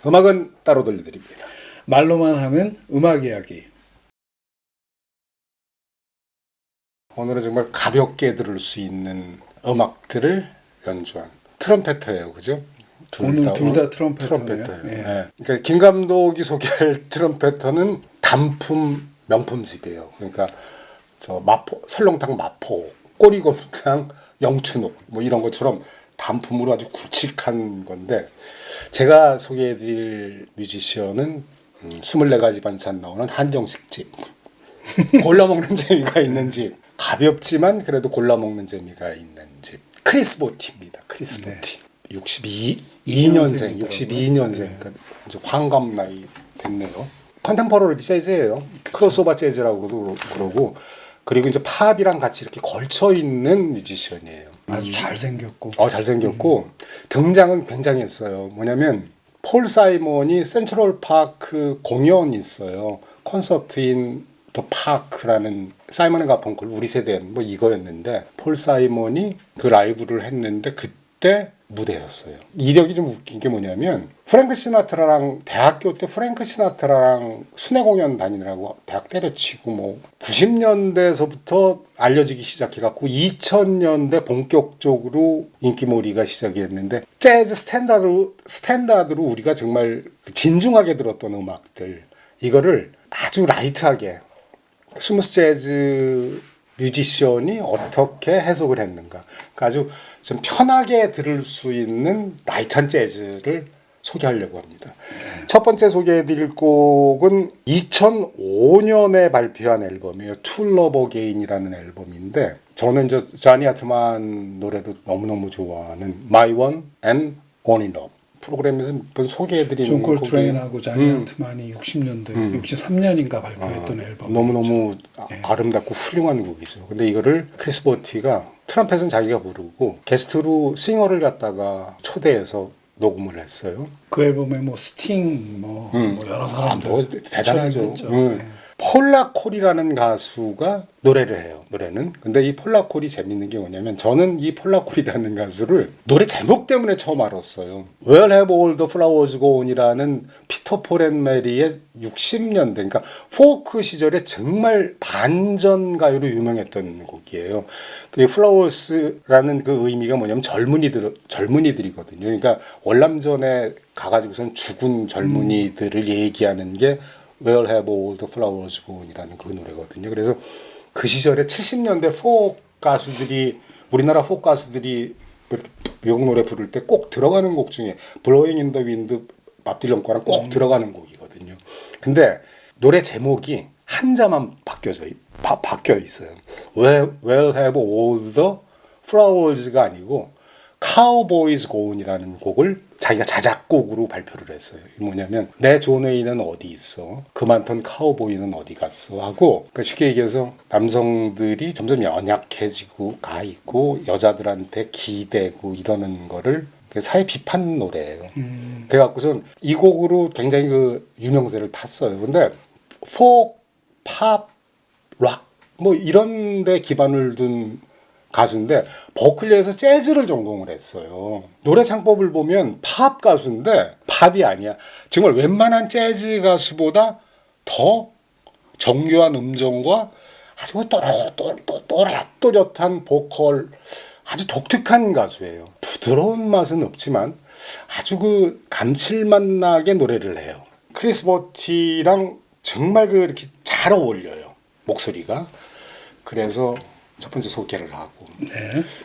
음악은 따로 들려드립니다. 말로만 하는 음악 이야기. 오늘은 정말 가볍게 들을 수 있는 음악들을 연주한 트럼펫터예요, 그죠? 오늘 둘 다 트럼펫터예요. 예. 네. 그러니까 김 감독이 소개할 트럼펫터는 단품 명품집이에요. 그러니까 저 마포, 설렁탕 마포, 꼬리곰탕 영춘옥 뭐 이런 것처럼 단품으로 아주 굵직한 건데, 제가 소개해드릴 뮤지션은 24가지 반찬 나오는 한정식 집. 골라 먹는 재미가 있는 집. 가볍지만 그래도 골라 먹는 재미가 있는 집. 크리스 보티입니다. 크리스 보티. 62년생. 그러니까 이제 환갑 나이 됐네요. 컨템퍼러리 재즈예요. 크로스오버 재즈라고도 그러고, 그리고 이제 팝이랑 같이 이렇게 걸쳐 있는 뮤지션이에요. 아주 잘생겼고. 잘생겼고 등장은 굉장히 했어요. 뭐냐면 폴 사이먼이 센트럴 파크 공연이 있어요. 콘서트인 더 파크라는 사이먼 앤 가펑클 우리 세대는 뭐 이거였는데, 폴 사이먼이 그 라이브를 했는데 그때 무대에 섰어요. 이력이 좀 웃긴 게 뭐냐면, 프랭크 시나트라랑 대학교 때 프랭크 시나트라랑 순회 공연 다니느라고 대학 때려치고 뭐 90년대에서부터 알려지기 시작해갖고 2000년대 본격적으로 인기몰이가 시작이 됐는데, 재즈 스탠다드로 우리가 정말 진중하게 들었던 음악들, 이거를 아주 라이트하게 스무스 재즈 뮤지션이 어떻게 해석을 했는가, 그러니까 아주 좀 편하게 들을 수 있는 라이트한 재즈를 소개하려고 합니다. 첫 번째 소개해드릴 곡은 2005년에 발표한 앨범이에요. Tool Love Again이라는 앨범인데, 저는 저 자니 아트만 노래도 너무너무 좋아하는 My One and Only Love 프로그램에서 한번 소개해드린 존 콜트레인하고 자니 아트만이 60년대 63년인가 발표했던 앨범. 너무너무 아름답고 훌륭한 곡이죠. 근데 이거를 크리스 보티가 트럼펫은 자기가 부르고 게스트로 싱어를 갖다가 초대해서 녹음을 했어요. 그 앨범에 뭐 스팅 뭐 여러 사람들 뭐 대단하죠. 폴라 콜이라는 가수가 노래를 해요. 노래는. 근데 이 폴라 콜이 재밌는 게 뭐냐면, 저는 이 폴라 콜이라는 가수를 노래 제목 때문에 처음 알았어요. Where Have All the Flowers Gone이라는 피터 폴 앤 메리의 60년대, 그러니까 포크 시절에 정말 반전 가요로 유명했던 곡이에요. 그 Flowers라는 그 의미가 뭐냐면 젊은이들이거든요. 그러니까 월남전에 가가지고선 죽은 젊은이들을 얘기하는 게 Where Have All the Flowers Gone이라는 그 노래거든요. 그래서 그 시절에 70년대 포크 가수들이, 우리나라 포크 가수들이 외국 노래 부를 때 꼭 들어가는 곡 중에 Blowing in the Wind, 밥 딜런 거랑 꼭 들어가는 곡이거든요. 근데 노래 제목이 한자만 바뀌어 있어요. Where Have All the Flowers가 아니고 Cowboys Gone이라는 곡을 자기가 자작곡으로 발표를 했어요. 뭐냐면, 내 존 웨이는 어디 있어? 그 많던 카우보이는 어디 갔어? 하고, 그러니까 쉽게 얘기해서 남성들이 점점 연약해지고 가 있고 여자들한테 기대고 이러는 거를 사회 비판 노래예요. 그래갖고선 이 곡으로 굉장히 그 유명세를 탔어요. 근데 포크, 팝, 락 뭐 이런 데 기반을 둔 가수인데, 버클리에서 재즈를 전공을 했어요. 노래 창법을 보면 팝 가수인데 팝이 아니야. 정말 웬만한 재즈 가수보다 더 정교한 음정과 아주 또렷또렷한 보컬, 아주 독특한 가수예요. 부드러운 맛은 없지만 아주 그 감칠맛 나게 노래를 해요. 크리스 보티랑 정말 그 이렇게 잘 어울려요, 목소리가. 그래서 첫 번째 소개를 하고,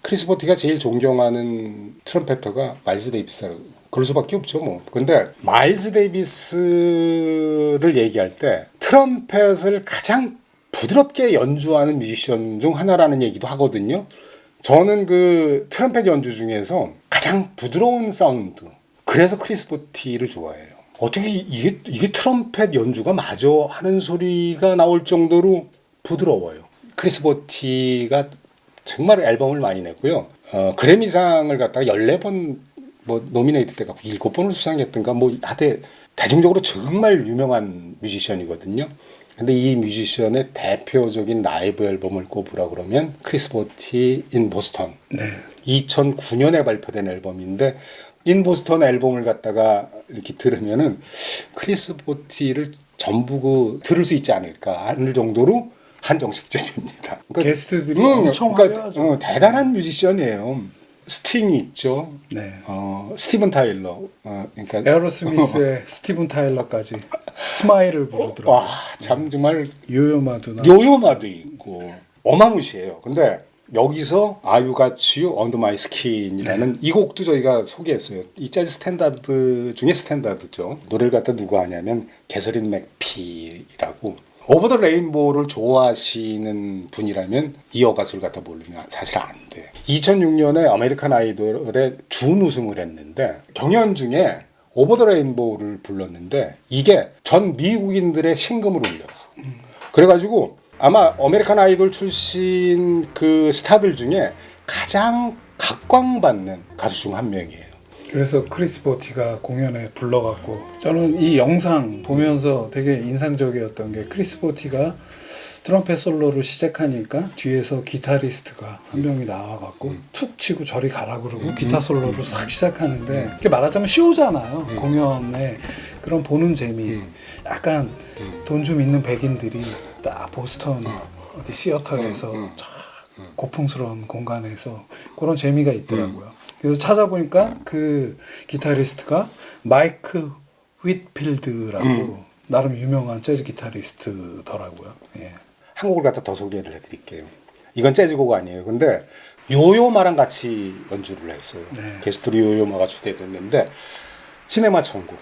크리스 보티가 제일 존경하는 트럼펫터가 마일스 데이비스, 그럴 수밖에 없죠 뭐. 근데 마일스 데이비스를 얘기할 때 트럼펫을 가장 부드럽게 연주하는 뮤지션 중 하나라는 얘기도 하거든요. 저는 그 트럼펫 연주 중에서 가장 부드러운 사운드, 그래서 크리스 보티를 좋아해요. 어떻게 이게 트럼펫 연주가 마저 하는 소리가 나올 정도로 부드러워요. 크리스 보티가 정말 앨범을 많이 냈고요. 그래미상을 갖다가 14번 뭐 노미네이트 때 갖고 7번을 수상했던가 뭐 하여튼 대중적으로 정말 유명한 뮤지션이거든요. 근데 이 뮤지션의 대표적인 라이브 앨범을 꼽으라 그러면 크리스 보티 인 보스턴. 2009년에 발표된 앨범인데, 인 보스턴 앨범을 갖다가 이렇게 들으면은 크리스 보티를 전부 들을 수 있지 않을까 하는 정도로 한정식적입니다. 그러니까, 게스트들이 엄청 화려하죠. 대단한 뮤지션이에요. 스팅이 있죠. 네. 스티븐 타일러. 그러니까 에어로스미스의 스티븐 타일러까지 스마일을 부르더라고요. 와, 참 정말 요요마두나. 요요마도 있고 어마무시해요. 근데 여기서 아유 가츄 언더 마이 스킨이라는 이 곡도 저희가 소개했어요. 이 재즈 스탠다드 중에 스탠다드죠. 노래를 갖다 누가 하냐면 게서린 맥피라고. 오버 더 레인보우를 좋아하시는 분이라면 이 여가수를 갖다 모르면 사실 안 돼. 2006년에 아메리칸 아이돌에 준우승을 했는데 경연 중에 오버 더 레인보우를 불렀는데 이게 전 미국인들의 심금을 울렸어. 그래가지고 아마 아메리칸 아이돌 출신 그 스타들 중에 가장 각광받는 가수 중 한 명이에요. 그래서 크리스 보티가 공연에 불러갖고 저는 이 영상 보면서 되게 인상적이었던 게 크리스 보티가 트럼펫 솔로를 시작하니까 뒤에서 기타리스트가 한 명이 나와갖고 툭 치고 저리 가라 그러고 기타 솔로를 싹 시작하는데 그게 말하자면 쇼잖아요. 공연에 그런 보는 재미. 약간 돈 좀 있는 백인들이 딱 보스턴 어디 시어터에서 쫙 고풍스러운 공간에서 그런 재미가 있더라고요. 그래서 찾아보니까 그 기타리스트가 마이크 휘트필드라고 나름 유명한 재즈 기타리스트더라고요. 예. 한 곡을 갖다 더 소개를 해드릴게요. 이건 재즈곡 아니에요. 근데 요요마랑 같이 연주를 했어요. 네. 게스트로 요요마가 초대됐는데 시네마 천국,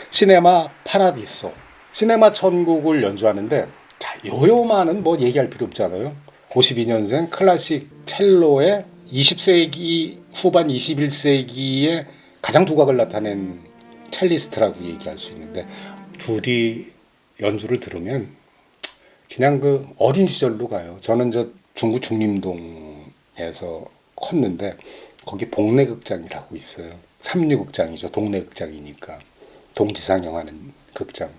시네마 파라디소, 시네마 천국을 연주하는데 자, 요요마는 뭐 얘기할 필요 없잖아요. 52년생 클래식 첼로의 20세기 후반 21세기의 가장 두각을 나타낸 첼리스트라고 얘기할 수 있는데 둘이 연주를 들으면 그냥 그 어린 시절로 가요. 저는 저 중구 중림동에서 컸는데 거기 복내극장이라고 있어요. 삼류극장이죠. 동네극장이니까 동지상 영화는 극장.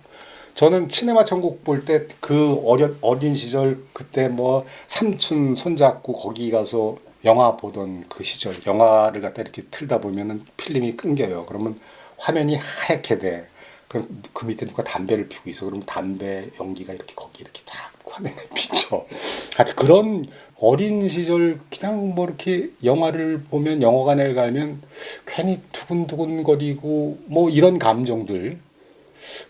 저는 시네마 천국 볼 때 그 어린 시절 그때 뭐 삼촌 손잡고 거기 가서 영화 보던 그 시절 영화를 갖다 이렇게 틀다 보면은 필름이 끊겨요. 그러면 화면이 하얗게 돼. 그럼 그 밑에 누가 담배를 피우고 있어. 그러면 담배 연기가 이렇게 거기 이렇게 쫙 화면에 비쳐. 하여튼 그런 어린 시절 그냥 뭐 이렇게 영화를 보면 영화관에 가면 괜히 두근두근거리고 뭐 이런 감정들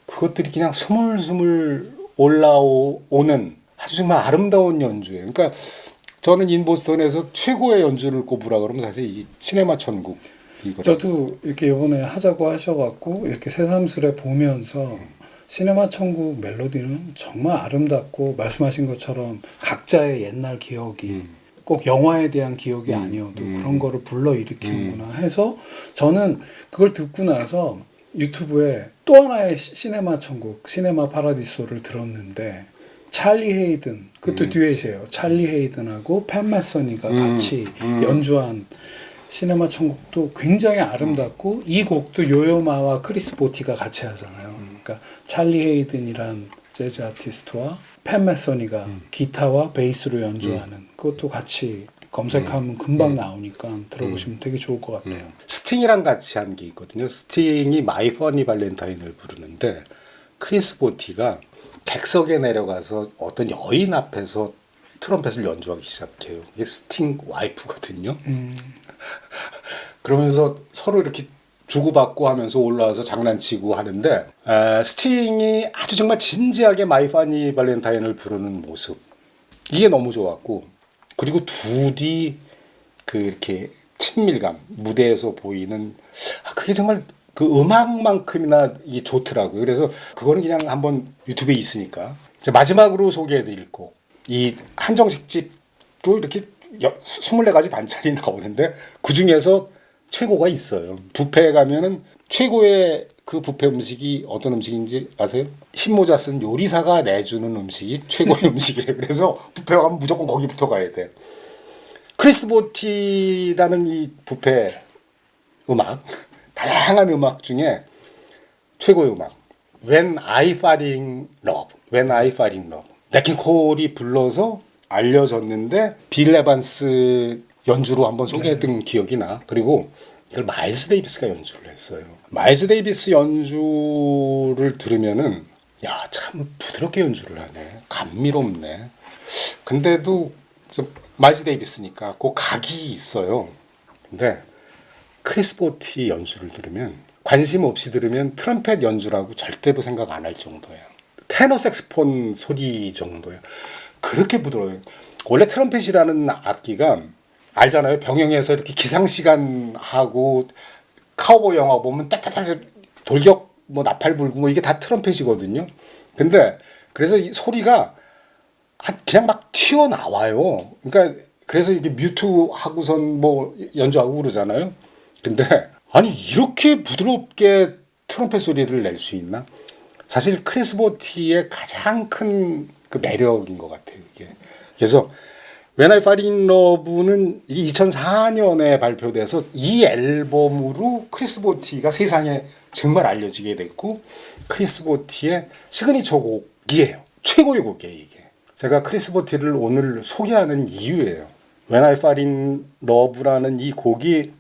그것들이 그냥 스물스물 올라오는 아주 정말 아름다운 연주예요. 그러니까 저는 인보스턴에서 최고의 연주를 꼽으라 그러면 사실 이 시네마 천국이거든요. 저도 이렇게 이번에 하자고 하셔갖고 이렇게 새삼스레 보면서 시네마 천국 멜로디는 정말 아름답고 말씀하신 것처럼 각자의 옛날 기억이 꼭 영화에 대한 기억이 아니어도 그런 거를 불러일으키는구나 해서 저는 그걸 듣고 나서 유튜브에 또 하나의 시네마 천국, 시네마 파라디소를 들었는데 찰리 헤이든, 그것도 듀엣이에요. 찰리 헤이든하고 팬 메서니가 같이 연주한 시네마 천국도 굉장히 아름답고 이 곡도 요요마와 크리스 보티가 같이 하잖아요. 그러니까 찰리 헤이든이란 재즈 아티스트와 팬 메서니가 기타와 베이스로 연주하는 그것도 같이 검색하면 금방 나오니까 들어보시면 되게 좋을 것 같아요. 스팅이랑 같이 한 게 있거든요. 스팅이 마이 퍼니 발렌타인을 부르는데 크리스 보티가 객석에 내려가서 어떤 여인 앞에서 트럼펫을 연주하기 시작해요. 이게 스팅 와이프거든요. 그러면서 서로 이렇게 주고받고 하면서 올라와서 장난치고 하는데 스팅이 아주 정말 진지하게 마이 퍼니 발렌타인을 부르는 모습 이게 너무 좋았고 그리고 둘이 그 이렇게 친밀감 무대에서 보이는 그게 정말 그 음악만큼이나 이게 좋더라고요. 그래서 그거는 그냥 한번 유튜브에 있으니까 이제 마지막으로 소개해드릴 곡 이 한정식 집도 이렇게 24가지 반찬이 나오는데 그 중에서 최고가 있어요. 뷔페에 가면은 최고의 그 뷔페 음식이 어떤 음식인지 아세요? 흰모자 쓴 요리사가 내주는 음식이 최고의 음식이에요. 그래서 뷔페 가면 무조건 거기부터 가야 돼. 크리스 보티라는 이 뷔페 음악, 다양한 음악 중에 최고의 음악. When I Fall in Love, When I Fall in Love. 네킹 콜이 불러서 알려졌는데 빌 에반스 연주로 한번 소개했던 기억이 나. 그리고 이걸 마일스 데이비스가 연주를 했어요. 마일스 데이비스 연주를 들으면은 야, 참 부드럽게 연주를 하네. 감미롭네. 근데도 마일스 데이비스니까 그 각이 있어요. 근데 크리스 보티 연주를 들으면 관심 없이 들으면 트럼펫 연주라고 절대로 생각 안 할 정도예요. 테너 색스폰 소리 정도예요. 그렇게 부드러워요. 원래 트럼펫이라는 악기가 알잖아요. 병영에서 이렇게 기상시간 하고 카우보이 영화 보면 딱딱딱 돌격 뭐 나팔 불고 뭐 이게 다 트럼펫이거든요. 근데 그래서 이 소리가 그냥 막 튀어나와요. 그러니까 그래서 이게 뮤트 하고선 뭐 연주하고 그러잖아요. 근데 아니 이렇게 부드럽게 트럼펫 소리를 낼 수 있나? 사실 크리스 보티의 가장 큰 그 매력인 것 같아요. 이게. 그래서 When I Fall in Love는 2004년에 발표돼서 이 앨범으로 크리스 보티가 세상에 정말 알려지게 됐고 크리스 보티의 시그니처 곡이에요. 최고의 곡이에요. 이게. 제가 크리스 보티를 오늘 소개하는 이유예요. When I Fall in Love라는 이 곡이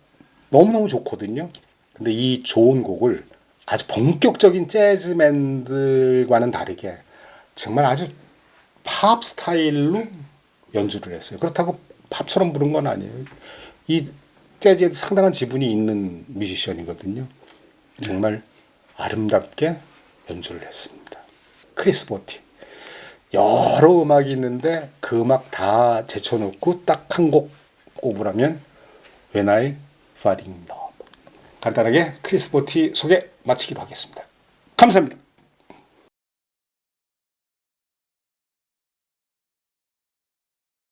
너무너무 좋거든요. 근데 이 좋은 곡을 아주 본격적인 재즈맨들과는 다르게 정말 아주 팝 스타일로 연주를 했어요. 그렇다고 팝처럼 부른 건 아니에요. 이 재즈에도 상당한 지분이 있는 뮤지션이거든요. 정말 아름답게 연주를 했습니다. 크리스 보티. 여러 음악이 있는데 그 음악 다 제쳐놓고 딱 한 곡 꼽으라면 When I Fall in Love. 간단하게 크리스 보티 소개 마치기로 하겠습니다. 감사합니다.